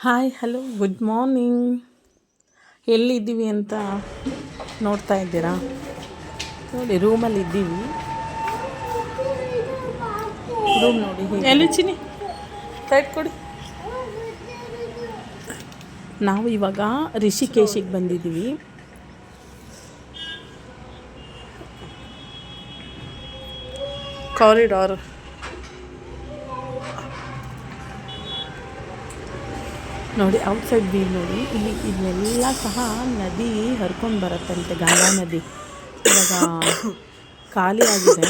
Hi hello good morning. ಎಲ್ಲಿದ್ದೀವಿ ಅಂತ ನೋಡ್ತಾ ಇದ್ದೀರಾ? ನೋಡಿ, ರೂಮಲ್ಲಿ ಇದ್ದೀವಿ. ರೂಮ್ ನೋಡಿ ಎಲ್ಲಿ ಚಿನ್ನಿ ಸೈಡ್ ಕೊಡಿ. ನಾವು ಇವಾಗ ರಿಷಿಕೇಶಿಗೆ ಬಂದಿದ್ದೀವಿ. ಕಾರಿಡಾರ್ ನೋಡಿ, ಔಟ್ಸೈಡ್ ವ್ಯೂ ನೋಡಿ. ಇಲ್ಲಿ ಇದನ್ನೆಲ್ಲ ಸಹ ನದಿ ಹರ್ಕೊಂಡು ಬರುತ್ತಂತೆ, ಗಂಗಾ ನದಿ. ಇವಾಗ ಖಾಲಿ ಆಗಿದೆ.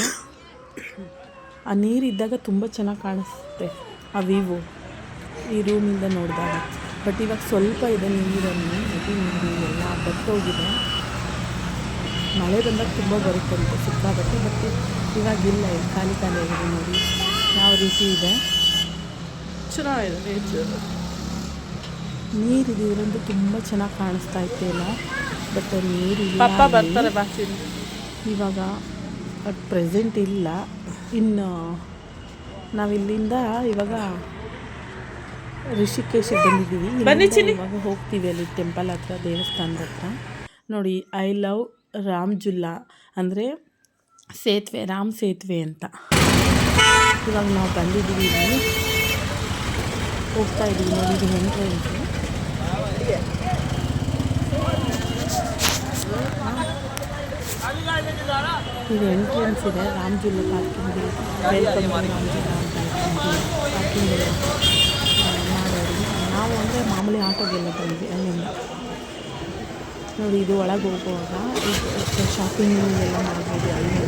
ಆ ನೀರಿದ್ದಾಗ ತುಂಬ ಚೆನ್ನಾಗಿ ಕಾಣಿಸುತ್ತೆ ಆ ವ್ಯೂ ಈ ರೂಮಿಂದ ನೋಡಿದಾಗ. ಬಟ್ ಇವಾಗ ಸ್ವಲ್ಪ ಇದೆ ನೀರನ್ನು, ನದಿ ನೀರು ಎಲ್ಲ ಬತ್ತೋಗಿದೆ. ಮಳೆ ಬಂದಾಗ ತುಂಬ ಬರುತ್ತಂತೆ ಸಿಕ್ಕಾಬಟ್ಟೆ. ಬಟ್ ಇವಾಗಿಲ್ಲ, ಇಲ್ಲಿ ಖಾಲಿ ಆಗಿದೆ. ನೋಡಿ ಯಾವ ರೀತಿ ಇದೆ, ಚೆನ್ನಾಗಿದೆ ನೇಚರ್. ನೀರಿದೆ ಇರೋದು ತುಂಬ ಚೆನ್ನಾಗಿ ಕಾಣಿಸ್ತಾ ಇತ್ತೇನೋ. ಬಟ್ ನೀರು ಬರ್ತಾರೆ ಇವಾಗ ಅಟ್ ಪ್ರೆಸೆಂಟ್ ಇಲ್ಲ. ಇನ್ನು ನಾವಿಲ್ಲಿಂದ ಇವಾಗ ರಿಷಿಕೇಶಿಗೆ ಬಂದಿದ್ದೀವಿ. ಇವಾಗ ಹೋಗ್ತೀವಿ ಅಲ್ಲಿ ಟೆಂಪಲ್ ಹತ್ರ, ದೇವಸ್ಥಾನದ ಹತ್ರ. ನೋಡಿ, ಐ ಲವ್ ರಾಮ್ ಜುಲ್ಲಾ ಅಂದರೆ ಸೇತುವೆ, ರಾಮ್ ಸೇತುವೆ ಅಂತ. ಇವಾಗ ನಾವು ಬಂದಿದ್ದೀವಿ, ಇಲ್ಲಿ ಹೋಗ್ತಾ ಇದ್ದೀವಿ. ನೋಡಿ, ಇದು ಎಂಟ್ರೆನ್ಸ್. ಇದು ಎಂಟ್ರೆನ್ಸ್ ಇದೆ, ರಾಮ್ ಜುಲ್ಲಾ ಪಾರ್ಕಿಂಗ್. ವೆಲ್ಕಮ್ ರಾಮ್ ಜುಲ್ಲಾ ಅಂತ ಪಾರ್ಕಿಂಗ್ ಮಾಡೋರು. ನಾವು ಅಂದರೆ ಮಾಮೂಲಿ ಆಟೋಗೆಲ್ಲ ಬಂದ್ವಿ ಅಲ್ಲಿಂದ. ನೋಡಿ, ಇದು ಒಳಗೆ ಹೋಗುವಾಗ ಇದು ಶಾಪಿಂಗ್ ಎಲ್ಲ ಮಾಡ್ಬೋದು ಅಲ್ಲೇ.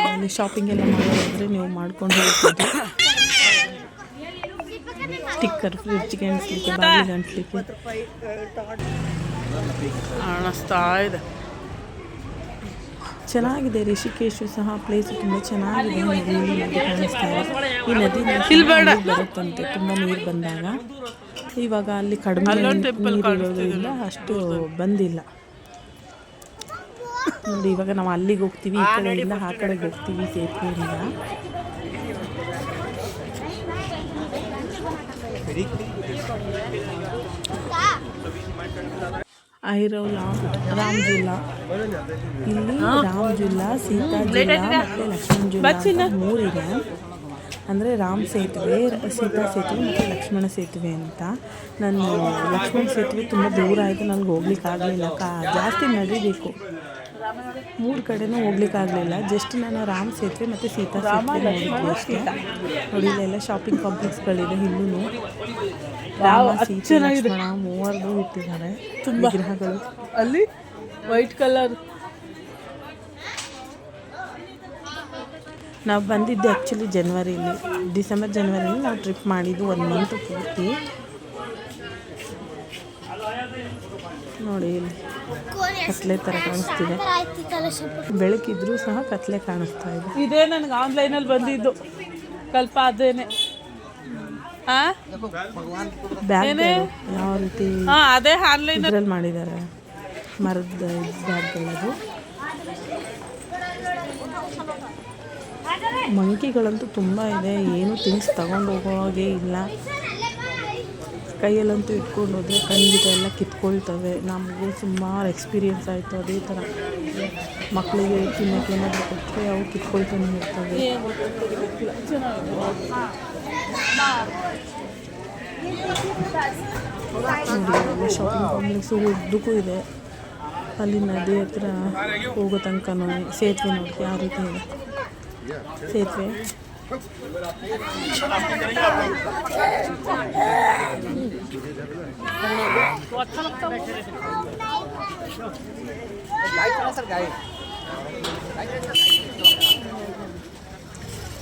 ನೋಡಿ, ಶಾಪಿಂಗ್ ಎಲ್ಲ ಮಾಡೋದಾದ್ರೆ ನೀವು ಮಾಡ್ಕೊಂಡು ಹೋಗ್ಬೋದು. ಸ್ಟಿಕ್ಕರ್ ಫ್ರಿಡ್ಜ್ಗೆ ಅಂಟಿಸ್ಲಿಕ್ಕೆ, ಬಾಗಿಲಿಗೆ ಅಂಟಿಸ್ಲಿಕ್ಕೆ ಕಾಣಿಸ್ತಾ ಇದೆ. ಚೆನ್ನಾಗಿದೆ. ರಿಷಿಕೇಶು ಸಹ ಪ್ಲೇಸ್ ತುಂಬ ಚೆನ್ನಾಗಿದೆ. ನದಿ ಕಾಣಿಸ್ತಾ ಇದೆ. ಈ ನದಿ ಬರುತ್ತಂತೆ ತುಂಬ ನೀರು ಬಂದಾಗ. ಇವಾಗ ಅಲ್ಲಿ ಕಡಿಮೆ ನೀರು ಇರೋದ್ರಿಂದ ಅಷ್ಟು ಬಂದಿಲ್ಲ. ನೋಡಿ, ಇವಾಗ ನಾವು ಅಲ್ಲಿಗೆ ಹೋಗ್ತೀವಿ, ಈ ಕಡೆಯಿಂದ ಆ ಕಡೆಗೆ ಹೋಗ್ತೀವಿ ಸೇತುವೆಯಿಂದ. ಐರವ್ ರಾಮ್ ಜುಲ್ಲಾ. ಇಲ್ಲಿ ರಾಮ್ ಜುಲ್ಲಾ, ಸೀತಾ ಜುಲ್ಲಾ ಮತ್ತು ಲಕ್ಷ್ಮಣ್ ಜುಲ್ಲಾ ಮೂರಿದೆ. ಅಂದರೆ ರಾಮ್ ಸೇತುವೆ, ಸೀತಾ ಸೇತುವೆ ಮತ್ತು ಲಕ್ಷ್ಮಣ ಸೇತುವೆ ಅಂತ. ನಾನು ಲಕ್ಷ್ಮಣ ಸೇತುವೆ ತುಂಬ ದೂರ ಆಯಿತು, ನನಗೆ ಹೋಗ್ಲಿಕ್ಕಾಗಲಿಲ್ಲ. ಜಾಸ್ತಿ ನಡಿಬೇಕು, 3 ಕಡೆನೂ ಹೋಗ್ಲಿಕ್ಕಾಗಲಿಲ್ಲ. ಜಸ್ಟ್ ನಾನು ರಾಮ್ ಸೇತುವೆ ಮತ್ತು ಸೀತಾ ಸೇತುವೆ ನೋಡಿದ್ವಿ ಅಷ್ಟೇ. ನೋಡಿ, ಇಲ್ಲೆಲ್ಲ ಶಾಪಿಂಗ್ ಕಾಂಪ್ಲೆಕ್ಸ್ಗಳಿದೆ. ಇನ್ನೂ ರಾಮ, ಸೀತೆ, ಲಕ್ಷ್ಮಣ ಮೂವರದು ಇಟ್ಟಿದ್ದಾರೆ ವಿಗ್ರಹಗಳು. ಅಲ್ಲಿ ವೈಟ್ ಕಲರ್. ನಾವು ಬಂದಿದ್ದೆ ಆ್ಯಕ್ಚುಲಿ ಜನವರಿಲಿ, ಜನವರಿಲಿ ನಾವು ಟ್ರಿಪ್ ಮಾಡಿದ್ದು 1 ಮಂತ್ ಪೂರ್ತಿ. ನೋಡಿ, ಇಲ್ಲಿ ಕತ್ಲೆ ಥರ ಕಾಣಿಸ್ತಿದೆ. ಬೆಳಕಿದ್ರೂ ಸಹ ಕತ್ಲೆ ಕಾಣಿಸ್ತಾ ಇದೆ. ಇದೇ ನನಗೆ ಆನ್ಲೈನಲ್ಲಿ ಬಂದಿದ್ದು ಕಲ್ಪ. ಅದೇನೆ ಬ್ಯಾಗ್ ಯಾವ ರೀತಿ ಅದೇ ಆನ್ಲೈನ್ ಇದ್ರಲ್ಲಿ ಮಾಡಿದ್ದಾರೆ, ಮರದ ಬ್ಯಾಗ್ಗಳದು. ಮಂಕಿಗಳಂತೂ ತುಂಬ ಇದೆ. ಏನು ಥಿಂಗ್ಸ್ ತಗೊಂಡು ಹೋಗೋ ಹಾಗೆ ಇಲ್ಲ. ಕೈಯಲ್ಲಂತೂ ಇಟ್ಕೊಂಡು ಹೋದರೆ ಖಂಡಿತ ಎಲ್ಲ ಕಿತ್ಕೊಳ್ತವೆ. ನಮಗೂ ಸುಮಾರು ಎಕ್ಸ್ಪೀರಿಯೆನ್ಸ್ ಆಯಿತು. ಅದೇ ಥರ ಮಕ್ಕಳಿಗೆ ತಿನ್ನೋಕ್ಕೆ ಏನಾದರೂ ಕೊಟ್ಟರೆ ಅವು ಕಿತ್ಕೊಳ್ತಾನೆ ಇರ್ತವೆ. ನೋಡಿ, ಶಾಪಿಂಗ್ ಕಾಂಪ್ಲೆಕ್ಸು ಉದ್ದಕ್ಕೂ ಇದೆ. ಅಲ್ಲಿ ನದಿ ಹತ್ರ ಹೋಗೋ ತನಕನೂ ಸೇತುವೆ ನೋಡಿ ಯಾವ ರೀತಿ ಇದೆ ಸೇತುವೆ.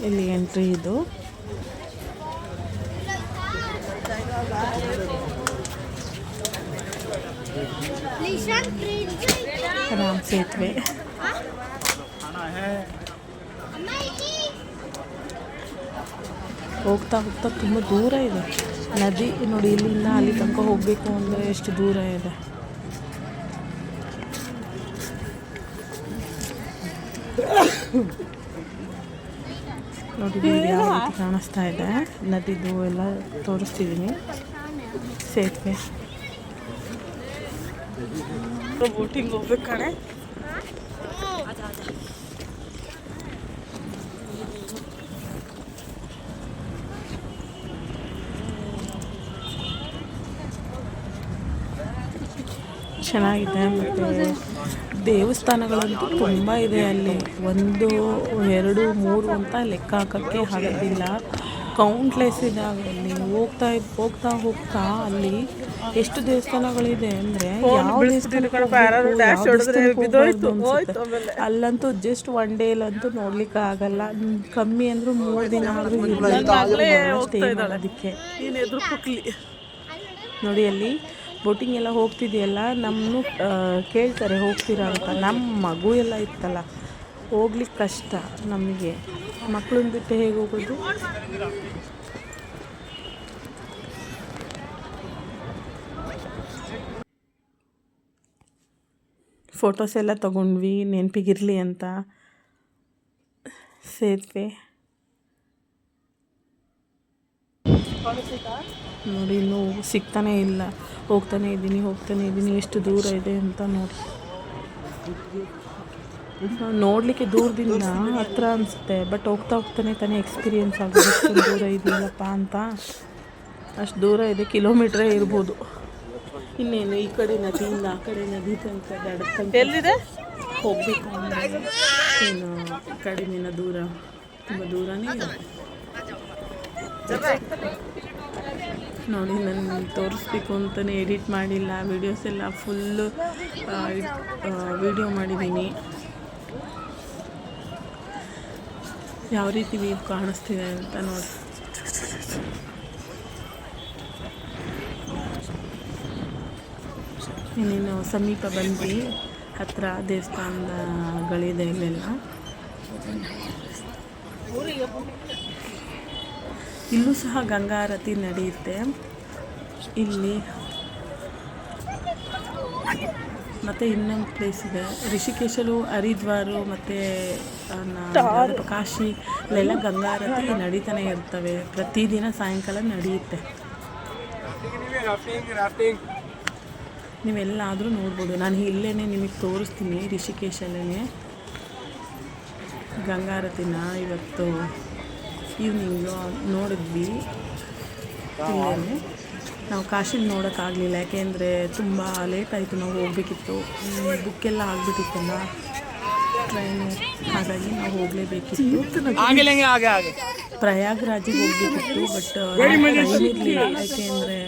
ಇಲ್ಲಿ ಎಂಟ್ರಿ ಇದು. राम सेतुवे ಹೋಗ್ತಾ ಹೋಗ್ತಾ ತುಂಬ ದೂರ ಇದೆ ನದಿ ನೋಡಿ. ಇಲ್ಲಿಂದ ಅಲ್ಲಿ ತನಕ ಹೋಗಬೇಕು ಅಂದರೆ ಎಷ್ಟು ದೂರ ಇದೆ. ನೋಡಿ ಯಾವ ರೀತಿ ಕಾಣಿಸ್ತಾ ಇದೆ, ನದಿದು ಎಲ್ಲ ತೋರಿಸ್ತಿದ್ದೀನಿ. ಸೇತುವೆ ಬೋಟಿಂಗ್ ಹೋಗ್ಬೇಕು ಕಣೆ. ಚೆನ್ನಾಗಿದೆ. ಮತ್ತು ದೇವಸ್ಥಾನಗಳಂತೂ ತುಂಬ ಇದೆ ಅಲ್ಲಿ. 1 2 3 ಅಂತ ಲೆಕ್ಕ ಹಾಕೋಕ್ಕೆ ಆಗೋದಿಲ್ಲ. ಕೌಂಟ್ಲೆಸ್ ಇದ್ದಾವೆ ಅಲ್ಲಿ. ಹೋಗ್ತಾ ಅಲ್ಲಿ ಎಷ್ಟು ದೇವಸ್ಥಾನಗಳಿದೆ ಅಂದರೆ ಅಲ್ಲಂತೂ ಜಸ್ಟ್ 1 ಡೇಲಂತೂ ನೋಡ್ಲಿಕ್ಕೆ ಆಗಲ್ಲ. ಕಮ್ಮಿ ಅಂದರೂ 3 ದಿನ ಆದರೂ ಸ್ಟೇ ಮಾಡೋದಕ್ಕೆ. ನೋಡಿ ಅಲ್ಲಿ ಬೋಟಿಂಗ್ ಎಲ್ಲ ಹೋಗ್ತಿದೆಯಲ್ಲ, ನಮ್ಮನ್ನು ಕೇಳ್ತಾರೆ ಹೋಗ್ತೀರಾ ಅಂತ. ನಮ್ಮ ಮಗು ಎಲ್ಲ ಇತ್ತಲ್ಲ, ಹೋಗ್ಲಿಕ್ಕೆ ಕಷ್ಟ ನಮಗೆ. ಮಕ್ಕಳನ್ನ ಬಿಟ್ಟು ಹೇಗೆ ಹೋಗೋದು? ಫೋಟೋಸ್ ಎಲ್ಲ ತಗೊಂಡ್ವಿ ನೆನಪಿಗಿರಲಿ ಅಂತ. ಸೇತುವೆ ನೋಡಿ, ಇನ್ನೂ ಸಿಗ್ತಾನೇ ಇಲ್ಲ. ಹೋಗ್ತಾನೆ ಇದ್ದೀನಿ ಎಷ್ಟು ದೂರ ಇದೆ ಅಂತ ನೋಡಿ. ನೋಡಲಿಕ್ಕೆ ದೂರದಿಂದ ಹತ್ರ ಅನಿಸುತ್ತೆ, ಬಟ್ ಹೋಗ್ತಾನೆ ತಾನೇ ಎಕ್ಸ್ಪೀರಿಯೆನ್ಸ್ ಆಗೋದು ಎಷ್ಟು ದೂರ ಇದೆಯಲ್ಲಪ್ಪ ಅಂತ. ಅಷ್ಟು ದೂರ ಇದೆ, ಕಿಲೋಮೀಟ್ರೇ ಇರ್ಬೋದು. ಇನ್ನೇನು ಈ ಕಡೆ ನದಿಯಿಂದ ಆ ಕಡೆ ನದಿ ತನಕ ಎಲ್ಲಿದೆ ಹೋಗಬೇಕು ಅಂದರೆ ಏನು ಕಡಿಮೆನ ದೂರ, ತುಂಬ ದೂರನೇ ಇದೆ ನೋಡಿ. ನಾನು ತೋರಿಸ್ಬೇಕು ಅಂತಲೇ ಎಡಿಟ್ ಮಾಡಿಲ್ಲ, ವೀಡಿಯೋಸ್ ಎಲ್ಲ ಫುಲ್ಲು ವೀಡಿಯೋ ಮಾಡಿದ್ದೀನಿ. ಯಾವ ರೀತಿ ವ್ಯೂ ಕಾಣಿಸ್ತಿದೆ ಅಂತ ನೋಡಿ. ಇನ್ನೇನು ಸಮೀಪ ಬಂದ್ವಿ, ಹತ್ತಿರ ದೇವಸ್ಥಾನಗಳಿದೆ ಇಲ್ಲೆಲ್ಲ. ಇಲ್ಲೂ ಸಹ ಗಂಗಾ ಆರತಿ ನಡೆಯುತ್ತೆ ಇಲ್ಲಿ. ಮತ್ತು ಇನ್ನೊಂದು ಪ್ಲೇಸ್ ಇದೆ ರಿಷಿಕೇಶಲು, ಹರಿದ್ವಾರು ಮತ್ತು ಕಾಶಿ, ಇಲ್ಲೆಲ್ಲ ಗಂಗಾ ಆರತಿ ನಡೀತಾನೆ ಇರ್ತವೆ. ಪ್ರತಿದಿನ ಸಾಯಂಕಾಲ ನಡೆಯುತ್ತೆ. ನೀವೆಲ್ಲಾದರೂ ನೋಡ್ಬೋದು. ನಾನು ಇಲ್ಲೇ ನಿಮಗೆ ತೋರಿಸ್ತೀನಿ, ರಿಷಿಕೇಶಲ್ಲೇ ಗಂಗಾ ಆರತಿನ ಇವತ್ತು ಈವ್ನಿಂಗು ನೋಡಿದ್ವಿ. ಇಲ್ಲೇ ನಾವು ಕಾಶಿಲಿ ನೋಡೋಕ್ಕಾಗಲಿಲ್ಲ, ಯಾಕೆಂದರೆ ತುಂಬ ಲೇಟ್ ಆಯಿತು. ನಾವು ಹೋಗಬೇಕಿತ್ತು, ಬುಕ್ಕೆಲ್ಲ ಆಗಿಬಿಟ್ಟಿತ್ತಲ್ಲ ಟ್ರೈನು, ಹಾಗಾಗಿ ನಾವು ಹೋಗಲೇಬೇಕಿತ್ತು. ಪ್ರಯಾಗ್ರಾಜಿಗೆ ಹೋಗಬೇಕಿತ್ತು, ಬಟ್ ಟೈಮ್ ಇರಲಿಲ್ಲ. ಯಾಕೆಂದರೆ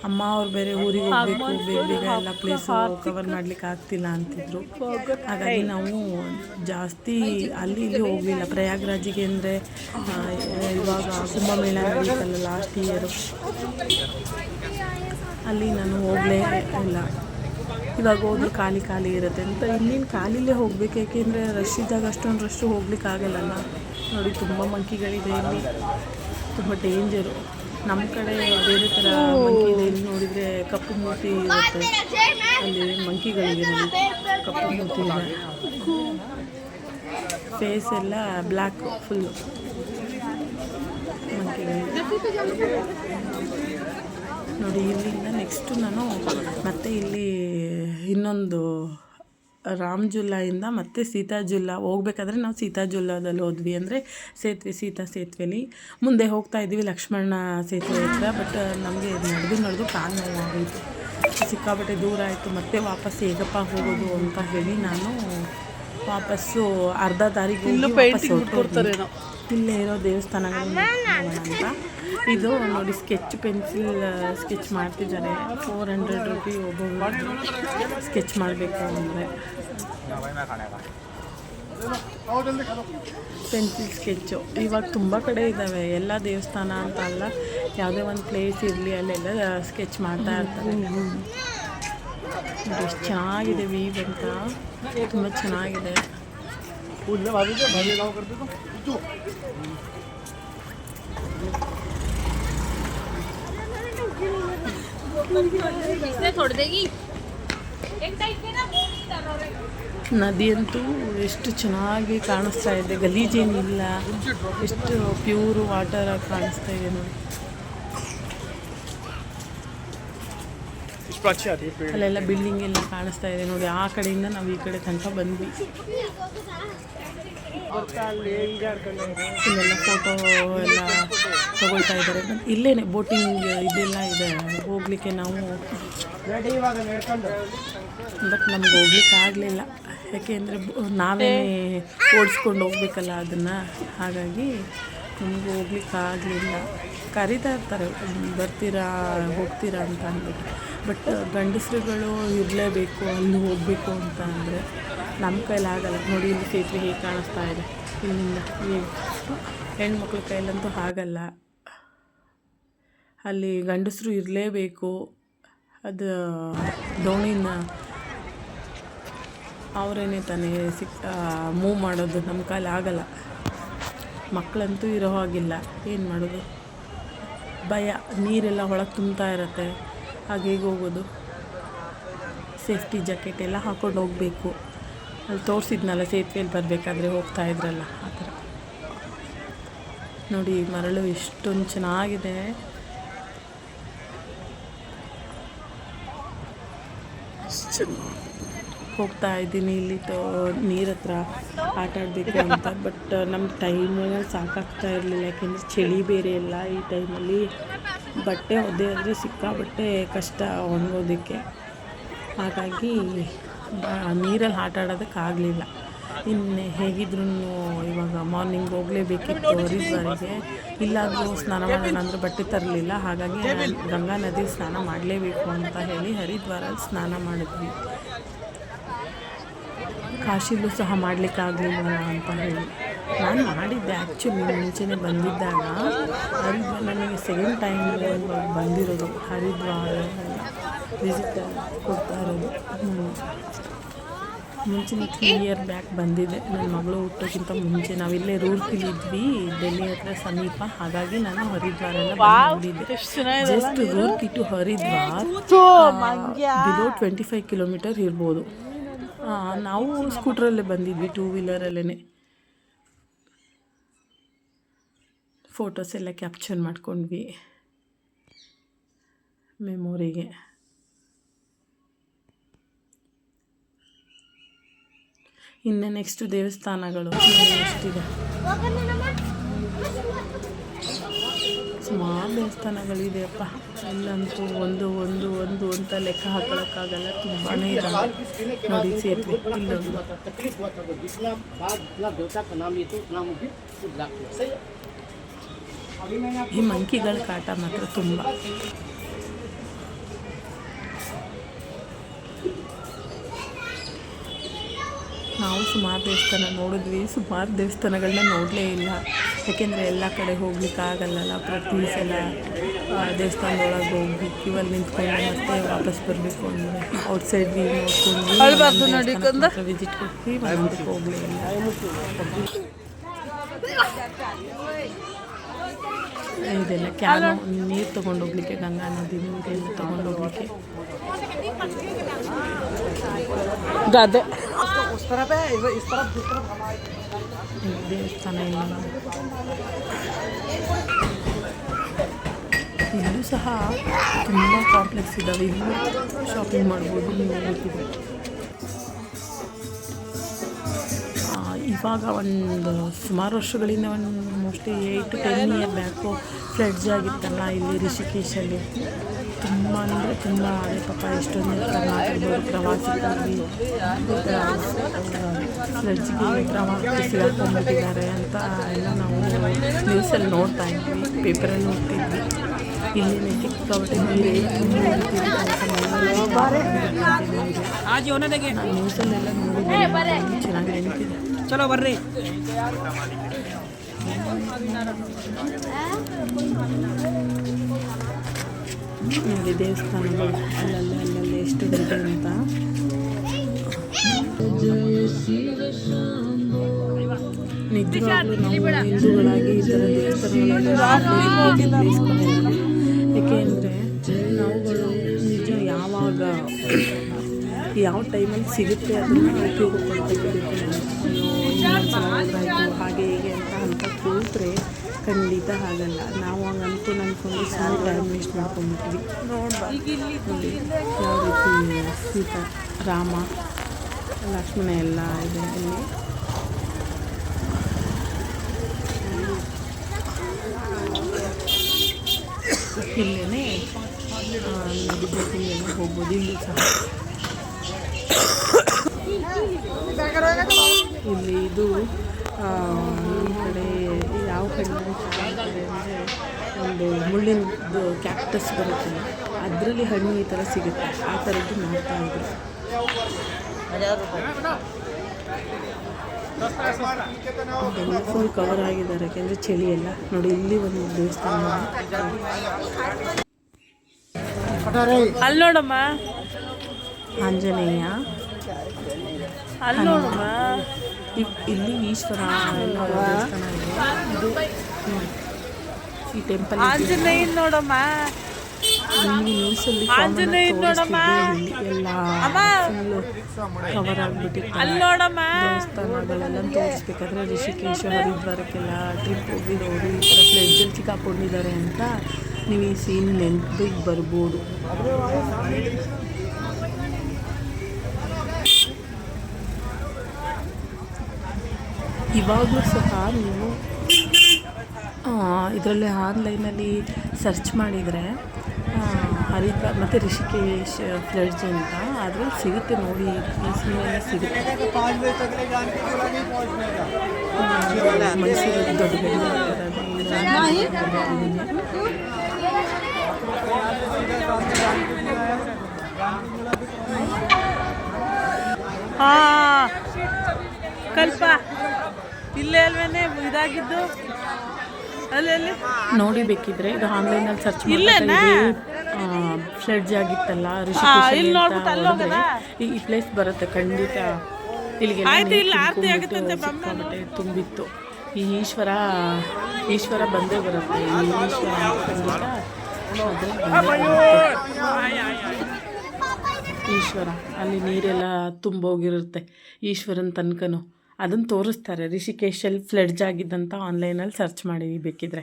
ಅಮ್ಮ ಅವ್ರು ಬೇರೆ ಊರಿಗೆ ಹೋಗಬೇಕು, ಬೇಗ ಎಲ್ಲ ಪ್ಲೇಸು ಕವರ್ ಮಾಡಲಿಕ್ಕೆ ಆಗ್ತಿಲ್ಲ ಅಂತಿದ್ರು. ಹಾಗಾಗಿ ನಾವು ಜಾಸ್ತಿ ಅಲ್ಲಿ ಇಲ್ಲಿ ಹೋಗಲಿಲ್ಲ ಪ್ರಯಾಗ್ರಾಜಿಗೆ. ಅಂದರೆ ಇವಾಗ ಕುಂಭಮೇಳ ನಡೀತಲ್ಲ ಲಾಸ್ಟ್ ಇಯರು, ಅಲ್ಲಿ ನಾನು ಹೋಗಲೇ ಇಲ್ಲ. ಇವಾಗ ಹೋದ್ರೆ ಖಾಲಿ ಇರುತ್ತೆ ಅಂತ ಇನ್ನೇನು ಖಾಲಿಲೇ ಹೋಗ್ಬೇಕು, ಯಾಕೆಂದರೆ ರಶ್ ಇದ್ದಾಗ ಅಷ್ಟೊಂದು ರಶ್ಶು ಹೋಗ್ಲಿಕ್ಕೆ ಆಗಲ್ಲಲ್ಲ. ನೋಡಿ ತುಂಬ ಮಂಕಿಗಳಿದೆ ಇಲ್ಲಿ, ತುಂಬ ಡೇಂಜರು. ನಮ್ಮ ಕಡೆ ಬೇರೆ ಥರ ಮಂಕಿ ಇದೆ, ಇಲ್ಲಿ ನೋಡಿದರೆ ಕಪ್ಪು ಮೂತಿ ಇರುತ್ತೆ, ಅಲ್ಲಿ ಮಂಕಿಗಳಿದೆ ನೋಡಿ, ಕಪ್ಪು ಮೂತಿ ಇದೆ. ಫೇಸ್ ಎಲ್ಲ ಬ್ಲ್ಯಾಕು ಫುಲ್ಲು ಮಂಕಿಗಳಿದೆ ನೋಡಿ. ಇಲ್ಲಿಂದ ನೆಕ್ಸ್ಟು ನಾನು ಮತ್ತೆ ಇಲ್ಲಿ ಇನ್ನೊಂದು ರಾಮಜುಲ್ಲಾಯಿಂದ ಮತ್ತು ಸೀತಾಜುಲ್ಲಾ ಹೋಗ್ಬೇಕಾದ್ರೆ ನಾವು ಸೀತಾಜುಲ್ಲಾದಲ್ಲಿ ಹೋದ್ವಿ. ಅಂದರೆ ಸೀತಾ ಸೇತುವೆಲಿ ಮುಂದೆ ಹೋಗ್ತಾ ಇದ್ವಿ ಲಕ್ಷ್ಮಣ ಸೇತುವೆ ಹತ್ರ. ಬಟ್ ನಮಗೆ ನಡೆದು ಕಾಲು ನೋವಾಗೋಯಿತು, ಸಿಕ್ಕಾಬಟ್ಟೆ ದೂರ ಆಯಿತು. ಮತ್ತೆ ವಾಪಸ್ ಹೇಗಪ್ಪ ಹೋಗೋದು ಅಂತ ಹೇಳಿ ನಾನು ವಾಪಸ್ಸು ಅರ್ಧ ದಾರಿಗೆ ಇಲ್ಲೇ ಇರೋ ದೇವಸ್ಥಾನಗಳನ್ನ ಅಂತ. ಇದು ನೋಡಿ ಪೆನ್ಸಿಲ್ ಸ್ಕೆಚ್ ಮಾಡ್ತಿದ್ದಾರೆ. 400 ರೂಪಿ ಒಬ್ಬೊಬ್ಬರು ಸ್ಕೆಚ್ ಮಾಡಬೇಕು ಅಂದರೆ. ಪೆನ್ಸಿಲ್ ಸ್ಕೆಚ್ಚು ಇವಾಗ ತುಂಬ ಕಡೆ ಇದ್ದಾವೆ, ಎಲ್ಲ ದೇವಸ್ಥಾನ ಅಂತ ಅಲ್ಲ, ಯಾವುದೇ ಒಂದು ಪ್ಲೇಸ್ ಇರಲಿ ಅಲ್ಲೆಲ್ಲ ಸ್ಕೆಚ್ ಮಾಡ್ತಾ ಇರ್ತಾರೆ. ಎಷ್ಟು ಚೆನ್ನಾಗಿದೆ ವೀವ್ ಅಂತ, ತುಂಬ ಚೆನ್ನಾಗಿದೆ. ನದಿ ಅಂತೂ ಎಷ್ಟು ಚೆನ್ನಾಗಿ ಕಾಣಿಸ್ತಾ ಇದೆ, ಗಲೀಜೇನಿಲ್ಲ, ಎಷ್ಟು ಪ್ಯೂರ್ ವಾಟರ್ ಆಗಿ ಕಾಣಿಸ್ತಾ ಇದೆ ನೋಡಿ. ಅಲ್ಲೆಲ್ಲ ಬಿಲ್ಡಿಂಗ್ ಎಲ್ಲ ಕಾಣಿಸ್ತಾ ಇದೆ ನೋಡಿ. ಆ ಕಡೆಯಿಂದ ನಾವು ಈ ಕಡೆ ತನಕ ಬಂದ್ವಿ. ಇಲ್ಲೆಲ್ಲ ಫೋಟೋ ಎಲ್ಲ ತಗೊಳ್ತಾ ಇದ್ದಾರೆ. ಇಲ್ಲೇನೆ ಬೋಟಿಂಗ್ ಇದೆಲ್ಲ ಇದೆ, ಹೋಗ್ಲಿಕ್ಕೆ ನಾವು ಬಟ್ ನಮ್ಗೆ ಹೋಗ್ಲಿಕ್ಕೆ ಆಗಲಿಲ್ಲ. ಯಾಕೆಂದರೆ ನಾವೇ ಓಡಿಸ್ಕೊಂಡು ಹೋಗ್ಬೇಕಲ್ಲ ಅದನ್ನು, ಹಾಗಾಗಿ ನಮಗೂ ಹೋಗ್ಲಿಕ್ಕೆ ಆಗಲಿಲ್ಲ. ಕರೀತಾ ಇರ್ತಾರೆ ಬರ್ತೀರಾ ಹೋಗ್ತೀರಾ ಅಂತ ಅಂದ್ಬಿಟ್ಟು, ಬಟ್ ಗಂಡಸರುಗಳು ಇರಲೇಬೇಕು ಅಲ್ಲಿ ಹೋಗಬೇಕು ಅಂತ ಅಂದರೆ ನಮ್ಮ ಕೈಲಿ ಆಗಲ್ಲ ನೋಡಿ. ಇಲ್ಲಿ ಸೇತುವೆ ಹೇಗೆ ಕಾಣಿಸ್ತಾ ಇದೆ ಇಲ್ಲಿಂದ, ಹೆಣ್ಮಕ್ಳ ಕೈಲಂತೂ ಆಗಲ್ಲ. ಅಲ್ಲಿ ಗಂಡಸರು ಇರಲೇಬೇಕು, ಅದು ದೋಣಿನ ಅವರೇನೆ ತಾನೇ ಮೂವ್ ಮಾಡೋದು, ನಮ್ಮ ಕೈಲಿ ಆಗಲ್ಲ. ಮಕ್ಕಳಂತೂ ಇರೋ ಹಾಗಿಲ್ಲ, ಏನು ಮಾಡೋದು, ಭಯ. ನೀರೆಲ್ಲ ಒಳಗೆ ತುಂಬ್ತಾ ಇರುತ್ತೆ, ಹಾಗೆ ಹೋಗೋದು. ಸೇಫ್ಟಿ ಜಾಕೆಟ್ ಎಲ್ಲ ಹಾಕ್ಕೊಂಡು ಹೋಗಬೇಕು. ಅಲ್ಲಿ ತೋರಿಸಿದ್ನಲ್ಲ ಸೇತುವೆಯಲ್ಲಿ ಬರಬೇಕಾದ್ರೆ ಹೋಗ್ತಾ ಇದ್ರಲ್ಲ, ಆ ಥರ ನೋಡಿ. ಮರಳು ಎಷ್ಟೊಂದು ಚೆನ್ನಾಗಿದೆ. ಹೋಗ್ತಾ ಇದ್ದೀನಿ ಇಲ್ಲಿ ನೀರ ಹತ್ರ ಆಟ ಆಡಬೇಕು ಅಂತ, ಬಟ್ ನಮ್ಮ ಟೈಮಲ್ಲಿ ಸಾಕಾಗ್ತಾ ಇರಲಿಲ್ಲ. ಯಾಕೆಂದರೆ ಚಳಿ ಬೇರೆ ಇಲ್ಲ ಈ ಟೈಮಲ್ಲಿ. ಬಟ್ಟೆ ಒದ್ದೆ ಆದರೆ ಸಿಕ್ಕಾಬಟ್ಟೆ ಕಷ್ಟ ಒಣಗೋದಕ್ಕೆ, ಹಾಗಾಗಿ ನೀರಲ್ಲಿ ಆಟ ಆಡೋದಕ್ಕಾಗಲಿಲ್ಲ. ಇನ್ನು ಹೇಗಿದ್ರೂ ಇವಾಗ ಮಾರ್ನಿಂಗ್ ಹೋಗಲೇಬೇಕಿತ್ತು ಹರಿದ್ವಾರಿಗೆ. ಇಲ್ಲಾದರೂ ಸ್ನಾನ ಮಾಡೋಣ ಅಂದರೆ ಬಟ್ಟೆ ತರಲಿಲ್ಲ, ಹಾಗಾಗಿ ಗಂಗಾ ನದಿ ಸ್ನಾನ ಮಾಡಲೇಬೇಕು ಅಂತ ಹೇಳಿ ಹರಿದ್ವಾರಲ್ಲಿ ಸ್ನಾನ ಮಾಡಿದ್ವಿ. ಕಾಶಿಲೂ ಸಹ ಮಾಡಲಿಕ್ಕಾಗಲಿಲ್ಲ ಅಂತ ಹೇಳಿ ನಾನು ಮಾಡಿದ್ದೆ. ಆ್ಯಕ್ಚುಲಿ ಮುಂಚೆನೇ ಬಂದಿದ್ದಾಗ ಹರಿದ್ವಾರ ನನಗೆ ಸೆಕೆಂಡ್ ಟೈಮ್ ಬಂದಿರೋದು, ಹರಿದ್ವಾರ ವಿಸಿಟ್ ಕೊಡ್ತಾ ಇರೋದು. ಮುಂಚಿನ 3 ಇಯರ್ ಬ್ಯಾಕ್ ಬಂದಿದ್ದೆ, ನನ್ನ ಮಗಳು ಹುಟ್ಟೋಕ್ಕಿಂತ ಮುಂಚೆ. ನಾವಿಲ್ಲೇ ರೂರ್ಕಿಲಿದ್ವಿ, ಡೆಲ್ಲಿ ಹತ್ರ ಸಮೀಪ, ಹಾಗಾಗಿ ನಾನು ಹರಿದ್ವಾರ ಎಲ್ಲ ಬಂದಿದ್ದೆ. Just Roorkee to Haridwar below 25 kilometre ಇರ್ಬೋದು. ನಾವು ಸ್ಕೂಟ್ರಲ್ಲೇ ಬಂದಿದ್ವಿ, 2 ವೀಲರಲ್ಲೇ. ಫೋಟೋಸ್ ಎಲ್ಲ ಕ್ಯಾಪ್ಚರ್ ಮಾಡ್ಕೊಂಡ್ವಿ ಮೆಮೊರಿಗೆ. ಇನ್ನು ನೆಕ್ಸ್ಟ್ ದೇವಸ್ಥಾನಗಳು ಎಷ್ಟಿದೆ, ಸುಮಾರು ದೇವಸ್ಥಾನಗಳಿದೆಯಪ್ಪ. ಇಲ್ಲಂತೂ ಒಂದು ಒಂದು ಒಂದು ಅಂತ ಲೆಕ್ಕ ಹಾಕೊಳ್ಳೋಕ್ಕಾಗಲ್ಲ, ತುಂಬಾ ಇದ್ದಾವೆ ನೋಡಿ. ಸೇತುವೆ ಇಲ್ಲೊಂದು, ಈ ಮಂಕಿಗಳ ಕಾಟ ಮಾತ್ರ ತುಂಬ. ನಾವು ಸುಮಾರು ದೇವಸ್ಥಾನ ನೋಡಿದ್ವಿ, ಸುಮಾರು ದೇವಸ್ಥಾನಗಳನ್ನ ನೋಡಲೇ ಇಲ್ಲ. ಯಾಕೆಂದರೆ ಎಲ್ಲ ಕಡೆ ಹೋಗ್ಲಿಕ್ಕೆ ಆಗಲ್ಲಲ್ಲ. ಪ್ರತಿ ಸಲ ದೇವಸ್ಥಾನದೊಳಗೆ ಹೋಗಿ ಕ್ಯೂವಲ್ಲಿ ನಿಂತ್ಕೊಂಡು ಮತ್ತೆ ವಾಪಸ್ ಬರಬೇಕು ಅಂದರೆ ಔಟ್ಸೈಡ್ ವ್ಯೂ ನೋಡ್ಕೊಂಡು ವಿಸಿಟ್ ಕೊಟ್ಟು ಒಂದಕ್ಕೆ ಹೋಗಲೇ ಇಲ್ಲ. ಇದೆಲ್ಲ ಕ್ಯಾನು ನೀರು ತೊಗೊಂಡೋಗ್ಲಿಕ್ಕೆ, ಗಂಗಾ ನದಿ ನೀರೆಲ್ಲ ತೊಗೊಂಡೋಗ್ಲಿಕ್ಕೆ. ಗಾದೆ ದೇವಸ್ಥಾನ ಇಲ್ಲ. ಇಲ್ಲೂ ಸಹ ತುಂಬ ಕಾಂಪ್ಲೆಕ್ಸ್ ಇದ್ದಾವೆ, ಇಲ್ಲೂ ಶಾಪಿಂಗ್ ಮಾಡ್ಬೋದು ನೀವು ಹೋಗಿದ್ರೆ. ಇವಾಗ ಒಂದು ಸುಮಾರು ವರ್ಷಗಳಿಂದ ಒಂದು mostly 8 to 10 year back floods ಆಗಿತ್ತಲ್ಲ ಇಲ್ಲಿ ರಿಷಿಕೇಶಲ್ಲಿ. ತುಂಬ ಅಂದರೆ ತುಂಬ ಅದೇ ಪಾಪ ಎಷ್ಟೊಂದು ಕರ್ನಾಟಕದವರು ಪ್ರವಾಸಿಗರಿಗೆ ಫ್ಲಡ್ಸ್ಗೆ ಸಿಗಾಕೊಂಡ್ಬಿಟ್ಟಿದ್ದಾರೆ ಅಂತ ಎಲ್ಲ ನಾವು ನ್ಯೂಸಲ್ಲಿ ನೋಡ್ತಾ ಇದ್ವಿ, ಪೇಪರಲ್ಲಿ ನೋಡ್ತಿದ್ವಿ. ಇಲ್ಲಿ ಸಿಕ್ಕಾಪಟ್ಟೆ ನ್ಯೂಸಲ್ಲೆಲ್ಲ ನೋಡಿ ಚೆನ್ನಾಗಿ ನೆನಪಿದೆ. ಚಲೋ ಬರ್ರಿ. ನೋಡಿ ದೇವಸ್ಥಾನಗಳು ಅಲ್ಲಲ್ಲಿ ಎಷ್ಟು ದೊಡ್ಡ ಅಂತ. ನಿಜವಾಗ್ಲೂ ನಾವು ಹಿಂದೂಗಳಾಗಿ ಈ ಥರ ದೇವಸ್ಥಾನಗಳೆಲ್ಲ ಏಕೆಂದರೆ ನಾವುಗಳು ನಿಜ ಯಾವಾಗ ಯಾವ ಟೈಮಲ್ಲಿ ಸಿಗುತ್ತೆ ಅದನ್ನು ಉಪಯೋಗ ಪಡ್ಕೊಬೇಕು. ಹಾಗೆ ಹೀಗೆ ಅಂತ ಕೂತ್ರೆ ಖಂಡಿತ ಆಗಲ್ಲ. ನಾವು ಹಂಗೆ ಅಂದ್ಕೊಂಡು ಸುಮ್ಮನೆ ಟೈಮ್ ವೇಸ್ಟ್ ಮಾಡ್ಕೊಂಡ್ಬಿಟ್ವಿ. ನೋಡಿ ಯಾವ ರೀತಿ ಸೀತಾ ರಾಮ ಲಕ್ಷ್ಮಣ ಎಲ್ಲ ಇದೆ ಇಲ್ಲಿ. ಇಲ್ಲೇ ನದಿ ಬೋಟಿಂಗ್ ಹೋಗ್ಬೋದು. ಇಲ್ಲಿ ಸಹ ಇಲ್ಲಿ ಇದು ಈ ಕಡೆ ಯಾವ ಕಡೆ ಅಂದರೆ ಒಂದು ಮುಳ್ಳಿನದು ಕ್ಯಾಕ್ಟಸ್ ಬರುತ್ತಲ್ಲ, ಅದರಲ್ಲಿ ಹಣ್ಣು ಈ ಥರ ಸಿಗುತ್ತೆ. ಆ ಥರದ್ದು ಮಾಡ್ತಾಯಿದ್ರು. ಫುಲ್ ಕವರ್ ಆಗಿದ್ದಾರೆ ಯಾಕೆಂದರೆ ಚಳಿ ಎಲ್ಲ. ನೋಡಿ ಇಲ್ಲಿ ಒಂದು ದೇವಸ್ಥಾನ, ಅಲ್ಲಿ ನೋಡಮ್ಮ ಆಂಜನೇಯ, ಅಲ್ಲಿ ನೋಡಮ್ಮ ಇಲ್ಲಿ ಈಶ್ವರ ಎಲ್ಲ ದೇವಸ್ಥಾನ ಇದೆ. ಇದು ಈ ಟೆಂಪಲ್ ಆಂಜನೇಯ ನೋಡಮ್ಮ, ನ್ಯೂಸಲ್ಲಿ ಎಲ್ಲ ಫುಲ್ಲು ಕವರ್ ಆಗಿಬಿಟ್ಟಿತ್ತು. ದೇವಸ್ಥಾನಗಳೆಲ್ಲ ತೋರಿಸ್ಬೇಕಾದ್ರೆ ಋಷಿಕೇಶ ಹರಿದ್ವಾರಕ್ಕೆಲ್ಲ ಟ್ರಿಪ್ ಹೋಗಿರೋರು ಈ ಥರ ಫ್ಲೆಡ್ಜಲ್ಲಿ ಸಿಕ್ಕಾಕೊಂಡಿದ್ದಾರೆ ಅಂತ ನೀವು ಈ ಸೀನ್ ನೆನಪಿಗೆ ಬರ್ಬೋದು. ಇವಾಗಲೂ ಸಹ ನೀವು ಇದರಲ್ಲಿ ಆನ್ಲೈನಲ್ಲಿ ಸರ್ಚ್ ಮಾಡಿದರೆ ಹರಿದ್ವಾರ ಮತ್ತು ಋಷಿಕೇಶ್ ಫ್ಲಡ್ಜ್ ಅಂತ ಅದ್ರಲ್ಲಿ ಸಿಗುತ್ತೆ. ನೋಡಿ ಈ ಸೀನೆಲ್ಲ ಸಿಗುತ್ತೆ. ಮೈಸೂರು ದೊಡ್ಡ ಕಲ್ಪ ಇಲ್ಲೇ ಅಲ್ವೇನೆ ಇದಾಗಿದ್ದು ಅಲ್ಲಿ ನೋಡಿ. ಬೇಕಿದ್ರೆ ಇದು ಆನ್ಲೈನಲ್ಲಿ ಸರ್ಚ್ ಮಾಡಿ ಫ್ಲಡ್ಜ್ ಆಗಿತ್ತಲ್ಲ ಋಷಿಕೇಶ, ಈ ಪ್ಲೇಸ್ ಬರುತ್ತೆ ಖಂಡಿತ. ಇಲ್ಲಿಗೆ ಸಿಕ್ಕಾಪಟ್ಟೆ ತುಂಬಿತ್ತು. ಈ ಈಶ್ವರ ಬಂದೇ ಬರುತ್ತೆ. ಈ ಈಶ್ವರ ಈಶ್ವರ ಅಲ್ಲಿ ನೀರೆಲ್ಲ ತುಂಬೋಗಿರುತ್ತೆ ಈಶ್ವರನ ತನಕನೂ. ಅದನ್ನು ತೋರಿಸ್ತಾರೆ. ಋಷಿಕೇಶಲ್ಲಿ ಫ್ಲಡ್ಜ್ ಆಗಿದ್ದಂತ ಆನ್ಲೈನಲ್ಲಿ ಸರ್ಚ್ ಮಾಡಿ ಬೇಕಿದ್ರೆ.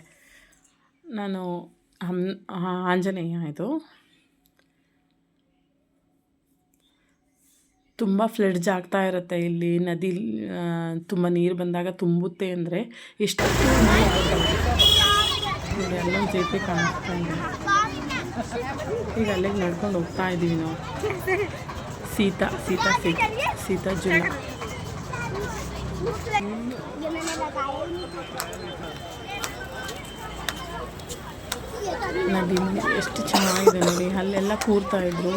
ನಾನು ಆಂಜನೇಯ ಇದು ತುಂಬ ಫ್ಲಡ್ಜ್ ಆಗ್ತಾ ಇರುತ್ತೆ ಇಲ್ಲಿ. ನದಿ ತುಂಬ ನೀರು ಬಂದಾಗ ತುಂಬುತ್ತೆ ಅಂದರೆ ಎಷ್ಟು ನೋಡಿ. ಅಲ್ಲೊಂದು ಜೇಪಿ ಕಾಣಿಸ್ತಾ ಇದೆ. ಈಗ ಅಲ್ಲಿಗೆ ನಡ್ಕೊಂಡು ಹೋಗ್ತಾ ಇದ್ದೀವಿ ನಾವು. ಸೀತಾ ಜುಲ ನದಿ ಎಷ್ಟು ಚೆನ್ನಾಗಿದೆ ನೋಡಿ. ಅಲ್ಲೆಲ್ಲ ಕೂರ್ತಾಯಿದ್ರು.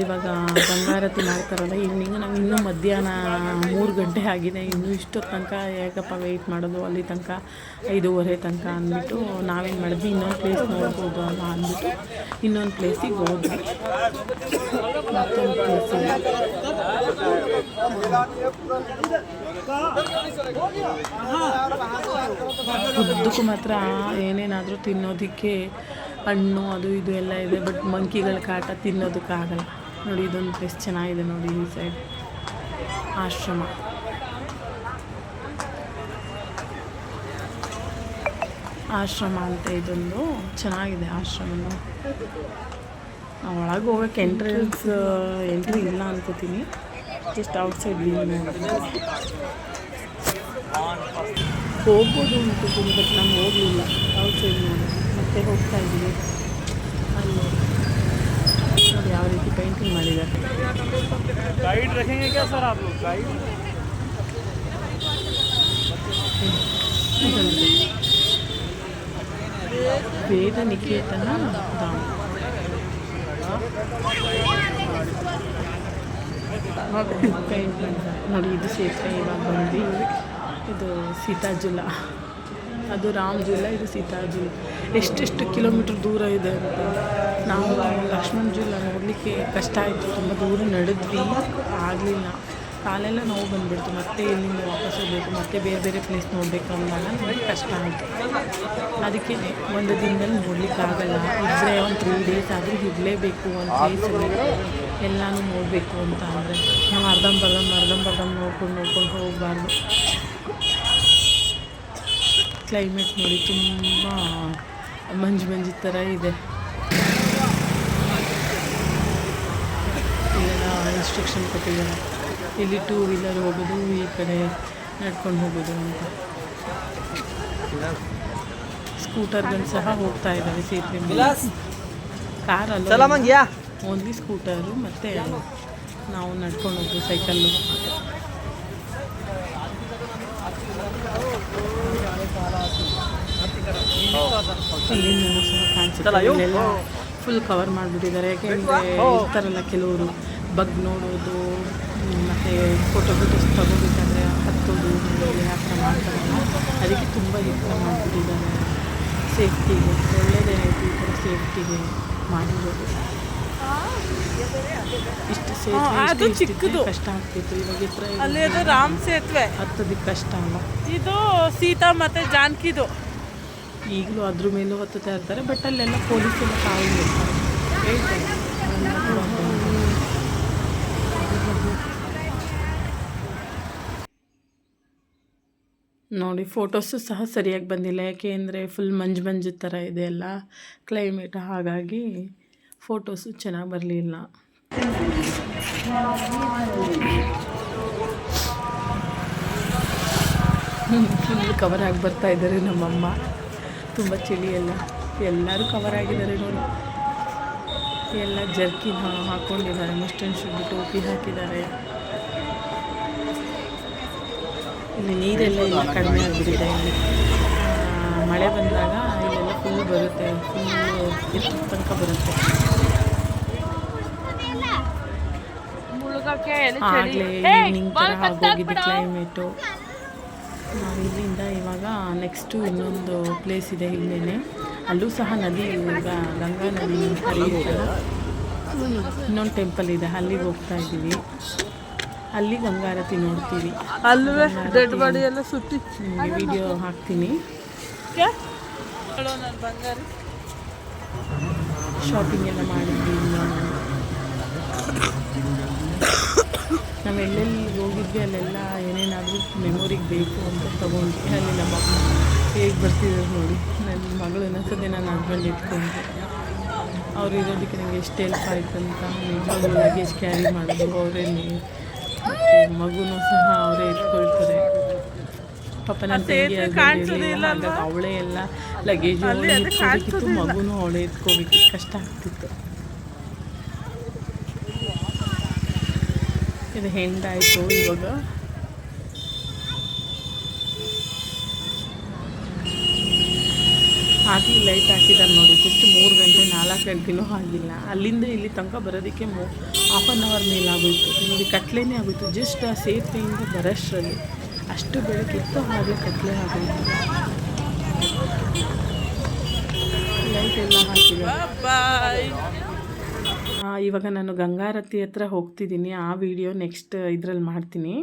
ಇವಾಗ ಗಂಗಾರತಿ ಮಾಡ್ತಾರಲ್ಲ ಈವ್ನಿಂಗ್. ನಾವು ಇನ್ನೂ ಮಧ್ಯಾಹ್ನ 3 ಗಂಟೆ ಆಗಿದೆ. ಇನ್ನೂ ಇಷ್ಟೊತ್ತು ತನಕ ಹೇಗಪ್ಪ ವೆಯ್ಟ್ ಮಾಡೋದು ಅಲ್ಲಿ ತನಕ 5:30 ತನಕ ಅಂದ್ಬಿಟ್ಟು ನಾವೇನು ಮಾಡಿದ್ವಿ, ಇನ್ನೊಂದು ಪ್ಲೇಸ್ ನೋಡ್ಬೋದು ಅಲ್ಲ ಅಂದ್ಬಿಟ್ಟು ಇನ್ನೊಂದು ಪ್ಲೇಸಿಗೆ ಹೋದ್ವಿ. ಮತ್ತೊಂದು ಪ್ಲೇಸಿಗೆ ಉದ್ದಕ್ಕೂ ಮಾತ್ರ ಏನೇನಾದರೂ ತಿನ್ನೋದಕ್ಕೆ ಹಣ್ಣು ಅದು ಇದು ಎಲ್ಲ ಇದೆ. ಬಟ್ ಮಂಕಿಗಳ ಕಾಟ ತಿನ್ನೋದಕ್ಕಾಗಲ್ಲ. ನೋಡಿ ಇದೊಂದು ಪ್ಲೇಸ್ ಚೆನ್ನಾಗಿದೆ ನೋಡಿ. ಈ ಸೈಡ್ ಆಶ್ರಮ ಅಂತ ಇದೊಂದು ಚೆನ್ನಾಗಿದೆ ಆಶ್ರಮನು. ಒಳಗೆ ಹೋಗೋಕ್ಕೆ ಎಂಟ್ರಿ ಇಲ್ಲ ಅನ್ಕೋತೀನಿ. ಜಸ್ಟ್ ಔಟ್ಸೈಡ್ ಹೋಗ್ಬೋದು ಅನ್ಕೋತೀನಿ. ಬಟ್ ನಾನು ಹೋಗಲಿಲ್ಲ. ಔಟ್ಸೈಡ್ ನೋಡಿ ಮತ್ತೆ ಹೋಗ್ತಾ ಇದ್ದೀವಿ. ಅಲ್ಲಿ ನೋಡಿ ಯಾವ ರೀತಿ ಪೇಂಟಿಂಗ್ ಮಾಡಿದ್ದಾರೆ. ವೇದ ನಿಕೇತನ ಧಾಮ. ನೋಡಿ ಇದು ಸೇತುವೆ. ಇವಾಗ ಬಂದ್ವಿ. ಇದು ಸೀತಾಜುಲ, ಅದು ರಾಮಜುಲ, ಇದು ಸೀತಾಜುಲ. ಎಷ್ಟೆಷ್ಟು ಕಿಲೋಮೀಟ್ರ್ ದೂರ ಇದೆ ಅಂತ. ನಾವು ಲಕ್ಷ್ಮಣ ಜುಲ ನೋಡಲಿಕ್ಕೆ ಕಷ್ಟ ಆಯಿತು. ತುಂಬ ದೂರ ನಡೆದ್ವಿ, ಆಗಲಿಲ್ಲ. ಕಾಲೆಲ್ಲ ನೋವು ಬಂದುಬಿಡ್ತು. ಮತ್ತೆ ಇಲ್ಲಿಂದ ವಾಪಸ್ ಹೋಗಬೇಕು, ಮತ್ತೆ ಬೇರೆ ಬೇರೆ ಪ್ಲೇಸ್ ನೋಡಬೇಕು ಅಂದಾಗ ನಮಗೆ ಕಷ್ಟ ಆಯಿತು. ಅದಕ್ಕೆ ಒಂದು ದಿನದಲ್ಲಿ ನೋಡಲಿಕ್ಕಾಗಲ್ಲ, ಇದ್ದರೆ ಒಂದು 3 ಡೇಸ್ ಆದರೂ ಇರಲೇಬೇಕು ಒಂದು ಪ್ಲೇಸಲ್ಲಿ, ಎಲ್ಲನೂ ನೋಡಬೇಕು ಅಂತ ಅಂದರೆ ನಾವು ಅರ್ಧಂಬರ್ಧ ನೋಡ್ಕೊಂಡು ಹೋಗಬಾರ್ದು. ಕ್ಲೈಮೇಟ್ ನೋಡಿ ತುಂಬ ಮಂಜು ಥರ ಇದೆ. ಇಲ್ಲೆಲ್ಲ ಇನ್ಸ್ಟ್ರಕ್ಷನ್ ಕೊಟ್ಟಿದ್ದಾರೆ, ಇಲ್ಲಿ 2 ವೀಲರ್ ಹೋಗೋದು, ಈ ಕಡೆ ನಡ್ಕೊಂಡು ಹೋಗೋದು ಅಂತ. ಸ್ಕೂಟರ್ಗಳು ಸಹ ಹೋಗ್ತಾ ಇದ್ದಾವೆ ಸೇತುವೆ ಮೇಲೆ. ಕಾರಲ್ಲ, ಓನ್ಲಿ ಸ್ಕೂಟರು ಮತ್ತು ನಾವು ನಡ್ಕೊಂಡು ಹೋಗ್ಬೋದು ಸೈಕಲ್ಲು. ಇಲ್ಲಿಂದ ಸಹ ಕಾಣಿಸುತ್ತೆ. ಇಲ್ಲೆಲ್ಲ ಫುಲ್ ಕವರ್ ಮಾಡಿಬಿಟ್ಟಿದ್ದಾರೆ. ಯಾಕೆಂದರೆ ಇರ್ತಾರಲ್ಲ ಕೆಲವರು ಬಗ್ ನೋಡೋದು ಮತ್ತು ಫೋಟೋಸ್ ತಗೋಬೇಕಾದ್ರೆ ಹತ್ತೋದು ಆ ಥರ ಮಾಡ್ತಾರಲ್ಲ, ಅದಕ್ಕೆ ತುಂಬ ಹೆಚ್ಚು ಮಾಡಿಬಿಟ್ಟಿದ್ದಾರೆ ಸೇಫ್ಟಿಗೆ. ಒಳ್ಳೆಯದೇ ಆಯಿತು ಈ ಥರ ಸೇಫ್ಟಿಗೆ ಮಾಡಿರೋದು. ಇಷ್ಟು ಸೇಫ್ಟಿ ಚಿಕ್ಕದು ಕಷ್ಟ ಆಗ್ತಿತ್ತು, ಇವಾಗ ಹತ್ರ ರಾಮ್ ಸೇತುವೆ ಹತ್ತೋದಕ್ಕೆ ಕಷ್ಟ ಅಲ್ಲ. ಇದು ಸೀತಾ ಮತ್ತು ಜಾನಕಿದು. ಈಗಲೂ ಅದ್ರ ಮೇಲೂ ಹತ್ತುತ್ತಾ ಇರ್ತಾರೆ, ಬಟ್ ಅಲ್ಲೆಲ್ಲ ಪೊಲೀಸೆಲ್ಲ ಕಾವಲು ಇರ್ತಾರೆ, ಹೇಳ್ತಾರೆ. ನೋಡಿ ಫೋಟೋಸು ಸಹ ಸರಿಯಾಗಿ ಬಂದಿಲ್ಲ, ಯಾಕೆಂದರೆ ಫುಲ್ ಮಂಜು ಥರ ಇದೆ ಅಲ್ಲ ಕ್ಲೈಮೇಟ್, ಹಾಗಾಗಿ ಫೋಟೋಸು ಚೆನ್ನಾಗಿ ಬರಲಿಲ್ಲ. ಫುಲ್ ಕವರ್ ಆಗಿ ಬರ್ತಾ ಇದ್ದಾರೆ ನಮ್ಮಮ್ಮ. ತುಂಬ ಚಳಿ ಎಲ್ಲರೂ ಕವರ್ ಆಗಿದ್ದಾರೆ ನೋಡಿ. ಎಲ್ಲ ಜರ್ಕಿನ್ ಹಾಕ್ಕೊಂಡಿದ್ದಾರೆ, ಮಸ್ಟನ್ ಶುಡ್ ಟೋಪಿ ಹಾಕಿದ್ದಾರೆ. ಇಲ್ಲಿ ನೀರೆಲ್ಲ ಇಲ್ಲ, ಕಡಿಮೆ ಆಗಿಬಿಟ್ಟಿದೆ. ಇಲ್ಲಿ ಮಳೆ ಬಂದಾಗ ಇಲ್ಲೆಲ್ಲ ಫುಲ್ ಬರುತ್ತೆ, ಫುಲ್ಲು ಎಷ್ಟು ತನಕ ಬರುತ್ತೆ. ಆಗಲೇ ಈವ್ನಿಂಗ್ ಥರ ಆಗೋಗಿದೆ ಕ್ಲೈಮೇಟು. ನಾವು ಇಲ್ಲಿಂದ ಇವಾಗ ನೆಕ್ಸ್ಟು ಇನ್ನೊಂದು ಪ್ಲೇಸ್ ಇದೆ ಇಲ್ಲೇನೆ, ಅಲ್ಲೂ ಸಹ ನದಿ, ಗಂಗಾ ನದಿ ಹರಿಯುತ್ತಲ್ಲ, ಇನ್ನೊಂದು ಟೆಂಪಲ್ ಇದೆ, ಅಲ್ಲಿಗೆ ಹೋಗ್ತಾ ಇದ್ದೀವಿ. ಅಲ್ಲಿ ಗಂಗಾರತಿ ನೋಡ್ತೀವಿ. ಅಲ್ಲವೇ ಡೆಡ್ ಬಾಡಿ ಎಲ್ಲ ಸುತ್ತಿ ವಿಡಿಯೋ ಹಾಕ್ತೀನಿ. ಶಾಪಿಂಗ್ ಎಲ್ಲ ಮಾಡಿದ್ವಿ. ನಾವು ಎಲ್ಲೆಲ್ಲಿ ಹೋಗಿದ್ವಿ ಅಲ್ಲೆಲ್ಲ ಏನೇನಾದರೂ ಮೆಮೊರಿಗೆ ಬೇಕು ಅಂತ ತೊಗೊಂಡ್ವಿ. ಅಲ್ಲಿ ನಮ್ಮ ಅಮ್ಮ ಹೇಗೆ ಬರ್ತಿದ್ರು ನೋಡಿ, ನನ್ನ ಮಗಳು ಅನ್ನಿಸೋದೆ ನಾನು ಹಸ್ಬೆಂಡ್ ಇಟ್ಕೊಂಡೆ. ಅವ್ರು ಇರೋದಕ್ಕೆ ನನಗೆ ಎಷ್ಟು ಹೆಲ್ಪ್ ಆಯಿತು ಅಂತ. ನಿಜವಾಗ್ಲೂ ಲಗೇಜ್ ಕ್ಯಾರಿ ಮಾಡೋದು ಅವರೇನೆ, ಮತ್ತು ಮಗುನೂ ಸಹ ಅವರೇ ಇಟ್ಕೊಳ್ತಾರೆ. ಪಾಪ ನನ್ನ ತಂಗಿ ಹಾಗಾಗಿ ಅವಳೇ ಎಲ್ಲ ಲಗೇಜು ಇಟ್ಕೋಬೇಕಿತ್ತು, ಮಗುನೂ ಅವಳೇ ಇಟ್ಕೋಬೇಕಿತ್ತು, ಕಷ್ಟ ಆಗ್ತಿತ್ತು. ಇದು ಹೆಂಡಾಯಿತು ಇವಾಗ. ಹಾಕಿ ಲೈಟ್ ಹಾಕಿದ್ದಾರೆ ನೋಡಿ, ಜಸ್ಟ್ 3 ಗಂಟೆ 4 ಗಂಟೆನೂ ಆಗಿಲ್ಲ. ಅಲ್ಲಿಂದ ಇಲ್ಲಿ ತನಕ ಬರೋದಕ್ಕೆ ಹಾಫ್ ಆನ್ ಅವರ್ ಮೇಲಾಗೋಯಿತು ನೋಡಿ, ಕತ್ಲೆನೇ ಆಗೋಯಿತು. ಜಸ್ಟ್ ಆ ಸೇತುವೆಯಿಂದ ಬರೋಷ್ಟರಲ್ಲಿ ಅಷ್ಟು ಬೆಳಕಿತ್ತು, ಹಾಗೆ ಕತ್ಲೆ ಆಗೋಯಿತು. ಲೈಟ್ ಎಲ್ಲ ಹಾಕಿದ್ದಾರೆ. ಇವಾಗ ನಾನು ಗಂಗಾರತಿ ಹತ್ರ ಹೋಗ್ತಿದ್ದೀನಿ, ಆ ವಿಡಿಯೋ ನೆಕ್ಸ್ಟ್ ಇದರಲ್ಲಿ ಮಾಡ್ತೀನಿ.